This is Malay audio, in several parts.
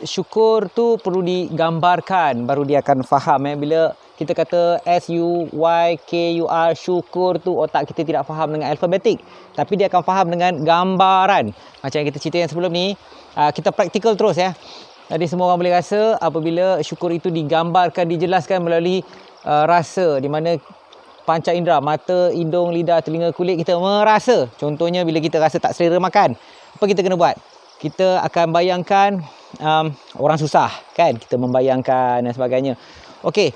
Syukur tu perlu digambarkan baru dia akan faham. Bila kita kata SUYKUR, syukur tu otak kita tidak faham dengan alfabetik, tapi dia akan faham dengan gambaran. Macam yang kita cerita yang sebelum ni, kita praktikal terus ya. Jadi semua orang boleh rasa apabila syukur itu digambarkan, dijelaskan melalui rasa, di mana panca indera, mata, hidung, lidah, telinga, kulit kita merasa. Contohnya bila kita rasa tak selera makan, apa kita kena buat? Kita akan bayangkan orang susah kan, kita membayangkan dan sebagainya. Okey,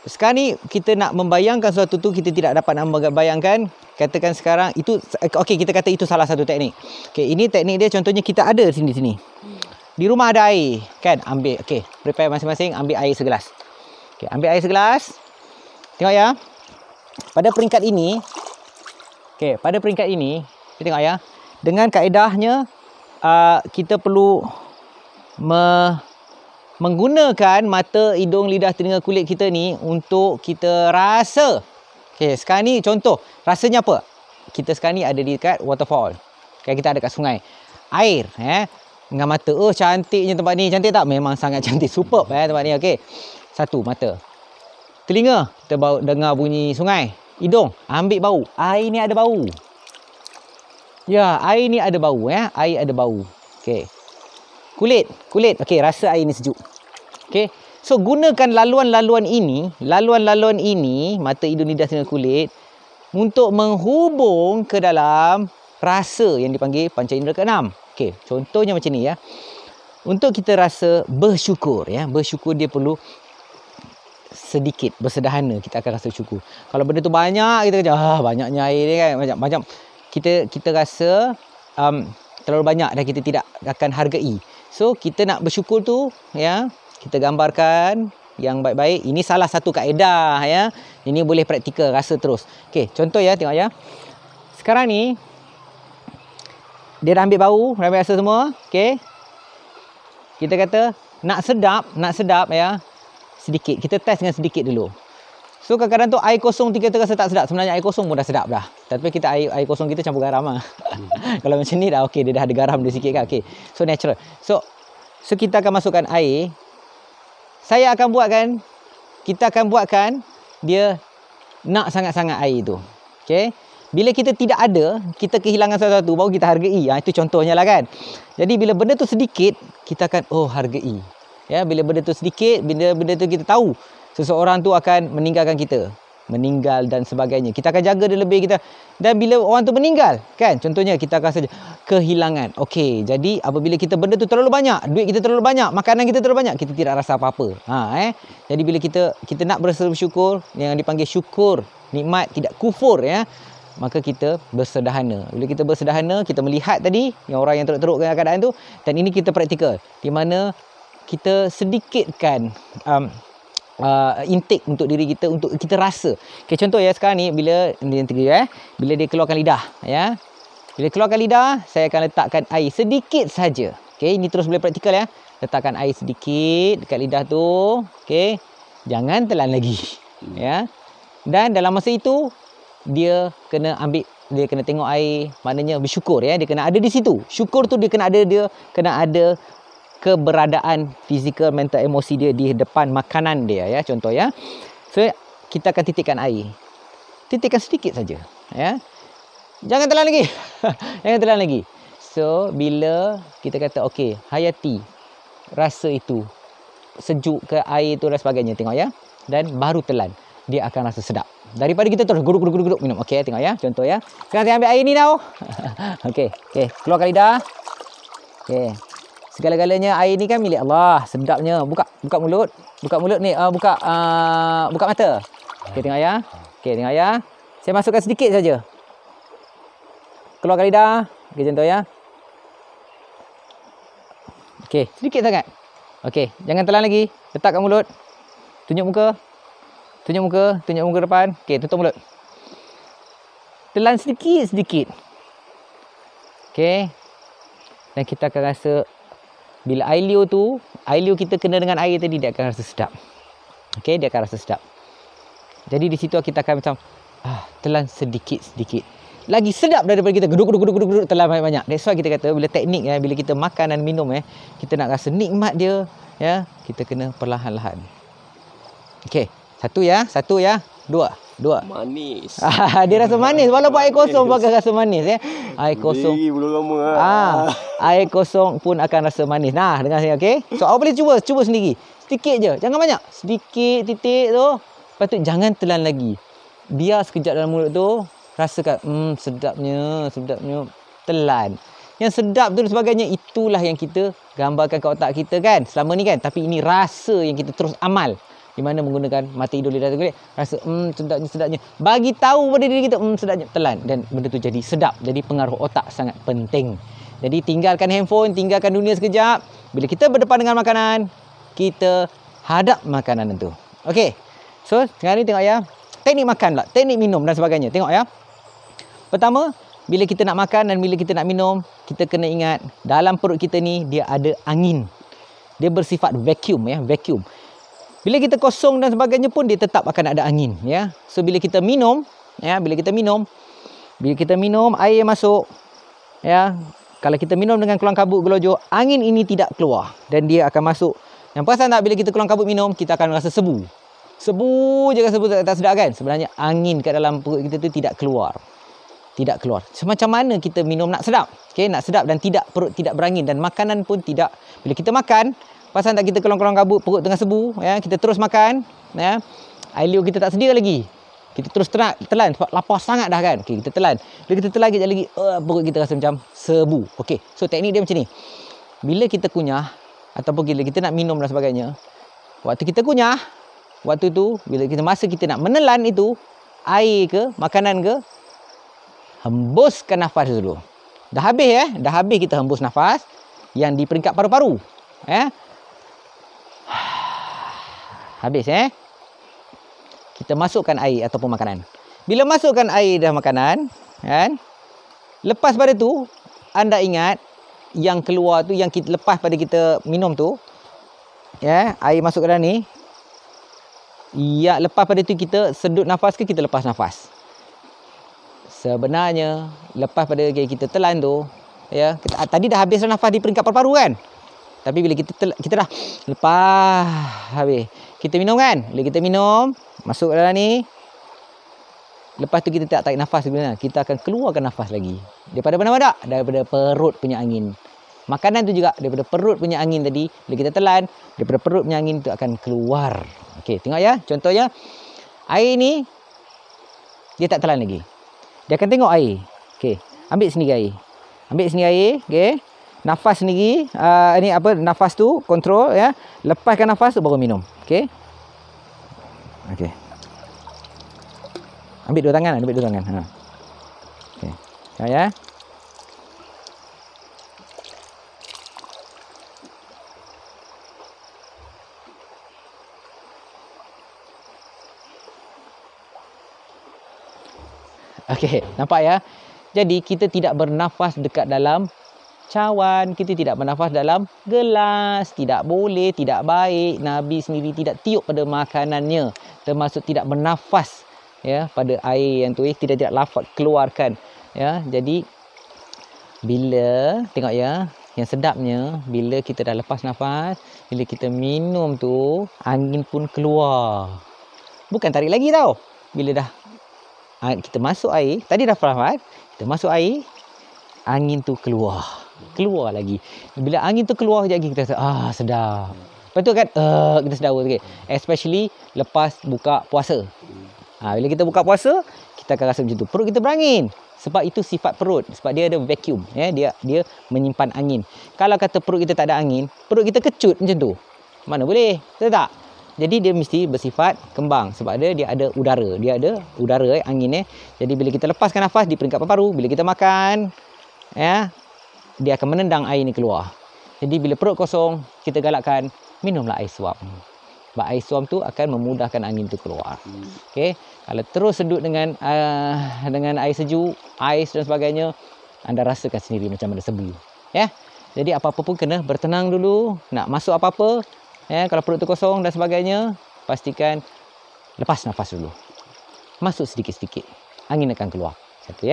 sekarang ni kita nak membayangkan sesuatu tu, kita tidak dapat nak membayangkan. Katakan sekarang itu, okey, kita kata itu salah satu teknik. Okey, ini teknik dia, contohnya kita ada sini. Di rumah ada air kan, ambil, okey, prepare masing-masing, ambil air segelas. Okey, ambil air segelas. Tengok ya, pada peringkat ini, okey, pada peringkat ini kita tengok ya, dengan kaedahnya kita perlu menggunakan mata, hidung, lidah, telinga, kulit kita ni untuk kita rasa. Okey, sekarang ni contoh, rasanya apa? Kita sekarang ni ada di dekat waterfall. Okay, kita ada kat sungai. Air, dengan mata. Oh, cantiknya tempat ni. Cantik tak? Memang sangat cantik. Superb tempat ni. Okey. Satu, mata. Telinga, kita dengar bunyi sungai. Hidung, ambil bau. Air ni ada bau. Ya, air ni ada bau. Air ada bau. Okey. Kulit. Okey, rasa air ni sejuk. Okey. So, gunakan laluan-laluan ini, mata, hidung, lidah, telinga, kulit, untuk menghubung ke dalam rasa yang dipanggil panca indera ke-6. Okey, contohnya macam ni ya. Untuk kita rasa bersyukur ya, bersyukur dia perlu sedikit, bersederhana kita akan rasa syukur. Kalau benda tu banyak, kita kata banyaknya air ni kan, macam kita rasa terlalu banyak dan kita tidak akan hargai. So kita nak bersyukur tu ya, kita gambarkan yang baik-baik. Ini salah satu kaedah ya. Ini boleh praktikal, rasa terus. Okey, contoh ya, tengok ya. Sekarang ni dia dah ambil bau, dah ambil rasa semua. Okey. Kita kata nak sedap ya. Sedikit. Kita test dengan sedikit dulu. So kadang-kadang tu air kosong kita rasa tak sedap. Sebenarnya air kosong pun dah sedap dah. Tapi kita air kosong kita campur garam lah. Kalau macam ni dah okey, dia dah ada garam dia sikit kan. Okey. So natural. So kita akan masukkan air. Kita akan buatkan dia nak sangat-sangat air tu. Okey. Bila kita tidak ada, kita kehilangan sesuatu, baru kita hargai. Itu contohnya lah kan. Jadi bila benda tu sedikit, kita akan hargai. Ya, bila benda tu sedikit, benda tu kita tahu seseorang tu akan meninggalkan kita, meninggal dan sebagainya. Kita akan jaga dia lebih kita. Dan bila orang tu meninggal, kan? Contohnya kita akan saja kehilangan. Okey, jadi apabila benda tu terlalu banyak, duit kita terlalu banyak, makanan kita terlalu banyak, kita tidak rasa apa-apa. Jadi bila kita nak berasa bersyukur, yang dipanggil syukur nikmat, tidak kufur ya. Maka kita bersederhana. Bila kita bersederhana, kita melihat tadi yang orang yang teruk-teruk keadaan tu, dan ini kita praktikal, di mana kita sedikitkan intake untuk diri kita, untuk kita rasa. Okay, contoh ya, sekarang ni bila dia keluarkan lidah ya. Bila keluarkan lidah, saya akan letakkan air sedikit saja. Okay, ini terus boleh praktikal ya. Letakkan air sedikit dekat lidah tu. Okay, jangan telan lagi ya. Dan dalam masa itu dia kena tengok air, maknanya bersyukur ya, dia kena ada di situ. Syukur tu dia kena ada keberadaan fizikal, mental, emosi dia di depan makanan dia ya, contoh ya. So kita akan titikkan air. Titikkan sedikit saja ya. Jangan telan lagi. Jangan telan lagi. So bila kita kata okey, hayati rasa itu, sejuk ke air tu dan sebagainya, tengok ya. Dan baru telan, dia akan rasa sedap. Daripada kita terus guruk minum. Okey, tengok ya, contoh ya. Sekarang saya ambil air ni tau. Okey, keluarkan lidah. Okey. Segala-galanya air ni kan milik Allah, sedapnya. Buka mulut. Buka mulut ni, buka mata. Okey, tengok ya. Okey, tengok ya. Saya masukkan sedikit saja. Keluarkan lidah. Okey, contoh ya. Okey, sedikit sangat. Okey, jangan telan lagi. Letak kat mulut. Tunjuk muka depan. Okey, tutup mulut. Telan sedikit. Okey. Dan kita akan rasa bila air liur kita kena dengan air tadi, dia akan rasa sedap. Okey, dia akan rasa sedap. Jadi di situ kita akan macam telan sedikit-sedikit. lagi sedap daripada kita geduk telan banyak-banyak. That's why kita kata bila teknik bila kita makan dan minum kita nak rasa nikmat dia kita kena perlahan-lahan. Okey, satu ya, dua. Manis. Dia rasa manis walaupun air kosong pun akan rasa manis Air kosong. Air kosong pun akan rasa manis. Nah, dengar saya okey. So awak boleh cuba sendiri. Sedikit je, jangan banyak. Sedikit titik tu. Lepas tu jangan telan lagi. Biar sekejap dalam mulut tu. Rasakan, sedapnya. Telan. Yang sedap tu dan sebagainya, itulah yang kita gambarkan ke otak kita kan. Selama ni kan. Tapi ini rasa yang kita terus amal. Di mana menggunakan mata hidung lidah kulit. Rasa, sedapnya. Bagi tahu pada diri kita, sedapnya. Telan. Dan benda tu jadi sedap. Jadi pengaruh otak sangat penting. Jadi tinggalkan handphone, tinggalkan dunia sekejap. Bila kita berdepan dengan makanan, kita hadap makanan itu. Okey. So, sekarang ni tengok ya. Teknik makan pula. Teknik minum dan sebagainya. Tengok ya. Pertama, bila kita nak makan dan bila kita nak minum, kita kena ingat dalam perut kita ni dia ada angin. Dia bersifat vacuum vacuum. Bila kita kosong dan sebagainya pun dia tetap akan ada angin So bila kita minum, bila kita minum air masuk kalau kita minum dengan keluang kabut gelojoh, angin ini tidak keluar dan dia akan masuk. Yang perasan tak bila kita keluang kabut minum, kita akan rasa sebu. Sebu je sebu tak sedap kan? Sebenarnya angin kat dalam perut kita tu tidak keluar. Semacam mana kita minum nak sedap? Okey, nak sedap dan perut tidak berangin dan makanan pun tidak. Bila kita makan, pasal tak kita keluang-keluang kabut, perut tengah sebu, kita terus makan, air liur kita tak sedia lagi. Kita terus telan sebab lapar sangat dah kan. Okey, kita telan. Bila kita telan kejap lagi, perut kita rasa macam sebu. Okey, so teknik dia macam ni. Bila kita kunyah ataupun bila kita nak minum dan sebagainya, waktu kita kunyah, waktu tu bila masa kita nak menelan itu air ke, makanan ke, hembuskan nafas dulu. Dah habis kita hembus nafas yang di peringkat paru-paru. Habis kita masukkan air ataupun makanan. Bila masukkan air dan makanan, lepas pada tu anda ingat yang keluar tu yang kita lepas pada kita minum tu, air masuk ke dalam ni. Lepas pada tu kita sedut nafas ke kita lepas nafas? Sebenarnya lepas pada kita telan tu tadi dah habis nafas di peringkat paru-paru kan. Tapi bila kita dah lepas habis, kita minum kan. Bila kita minum masuk dalam ni, lepas tu kita tak tarik nafas sebenarnya. Kita akan keluarkan nafas lagi. Daripada mana? Daripada perut punya angin. Makanan tu juga daripada perut punya angin tadi. Bila kita telan, daripada perut punya angin tu akan keluar. Okey, tengok ya. Contohnya air ni dia tak telan lagi. Dia akan tengok air. Okey, ambil sendiri air. Okey. Nafas sendiri, nafas tu kontrol Lepaskan nafas tu baru minum. Okey. Ambil dua tangan. Okey. Ya. Okey, nampak ya? Jadi kita tidak bernafas dekat dalam cawan, kita tidak bernafas dalam gelas, tidak boleh, tidak baik. Nabi sendiri tidak tiup pada makanannya, termasuk tidak bernafas pada air yang tu tidak lafaz keluarkan Jadi bila tengok yang sedapnya bila kita dah lepas nafas, bila kita minum tu angin pun keluar. Bukan tarik lagi tau. Bila dah kita masuk air, tadi dah nafas, kita masuk air, angin tu keluar lagi. Bila angin tu keluar sekejap lagi, kita rasa sedap. Lepas tu kan kita sedawa sikit. Especially lepas buka puasa. Bila kita buka puasa, kita akan rasa macam tu. Perut kita berangin. Sebab itu sifat perut. Sebab dia ada vacuum. Dia menyimpan angin. Kalau kata perut kita tak ada angin, perut kita kecut macam tu. Mana boleh? Betul tak? Jadi dia mesti bersifat kembang. Sebab dia ada udara. Dia ada udara, angin. Jadi bila kita lepaskan nafas di peringkat paru-paru, bila kita makan, dia akan menendang air ni keluar. Jadi bila perut kosong, kita galakkan minumlah air suam. Sebab air suam tu akan memudahkan angin tu keluar. Okey. Kalau terus sedut dengan air sejuk, ais dan sebagainya, anda rasakan sendiri macam ada sebu. Jadi apa-apa pun kena bertenang dulu. Nak masuk apa-apa, kalau perut tu kosong dan sebagainya, pastikan lepas nafas dulu. Masuk sedikit-sedikit. Angin akan keluar. Satu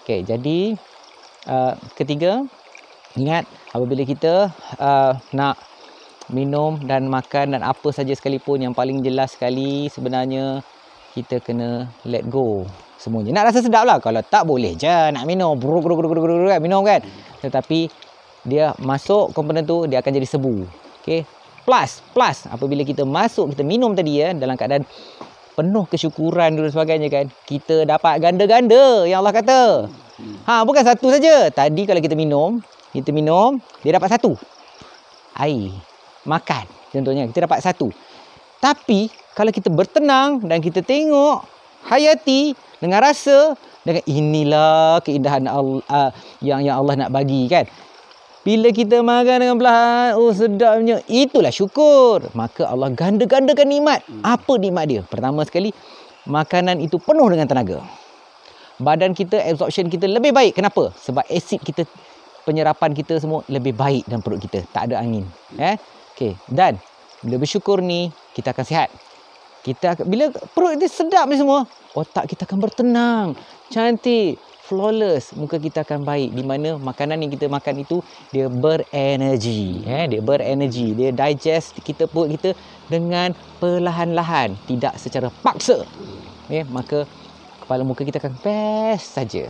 Okey, jadi ketiga, ingat apabila kita nak minum dan makan dan apa saja sekalipun, yang paling jelas sekali sebenarnya kita kena let go semuanya. Nak rasa sedap lah. Kalau tak, boleh je nak minum. Minum kan. Tetapi dia masuk komponen tu, dia akan jadi sebu. Okay. Plus apabila kita masuk, kita minum tadi dalam keadaan penuh kesyukuran dan sebagainya kan, kita dapat ganda-ganda yang Allah kata. Bukan satu saja. Tadi kalau kita minum, dia dapat satu. Air, makan contohnya, kita dapat satu. Tapi kalau kita bertenang dan kita tengok, hayati dengan rasa, dengan inilah keindahan Allah yang Allah nak bagi kan. Bila kita makan dengan perlahan, sedapnya, itulah syukur. Maka Allah ganda-gandakan nikmat. Apa nikmat dia? Pertama sekali, makanan itu penuh dengan tenaga. Badan kita, absorption kita lebih baik. Kenapa? Sebab asid kita, penyerapan kita semua lebih baik dalam perut kita. Tak ada angin. Okay. Dan bila bersyukur ni, kita akan sihat. Bila perut kita sedap ni semua, otak kita akan bertenang, cantik, flawless, muka kita akan baik. Di mana makanan yang kita makan itu dia berenergi, dia digest perut kita dengan perlahan-lahan, tidak secara paksa. Maka kepala muka kita akan best saja.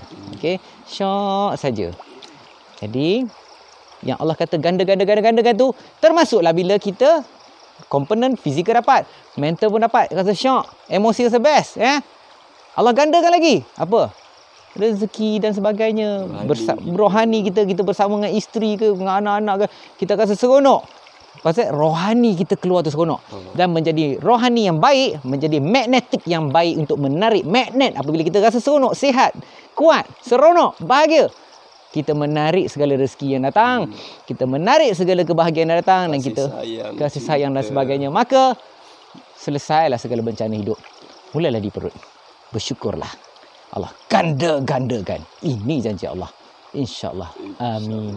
Syok saja. Jadi yang Allah kata ganda-ganda tu, termasuklah bila kita komponen fizikal dapat, mental pun dapat, rasa syok, emosi rasa best. Allah gandakan lagi apa? Rezeki dan sebagainya. Rohani kita bersama dengan isteri ke, dengan anak-anak ke, kita rasa seronok. Pasal rohani kita keluar tu seronok. Dan menjadi rohani yang baik, menjadi magnetik yang baik untuk menarik magnet. Apabila kita rasa seronok, sihat, kuat, seronok, bahagia, kita menarik segala rezeki yang datang, kita menarik segala kebahagiaan yang datang, dan kita kasih sayang dan sebagainya. Maka selesailah segala bencana hidup. Mulalah di perut. Bersyukurlah. Allah ganda-gandakan. Ini janji Allah. InsyaAllah. Amin.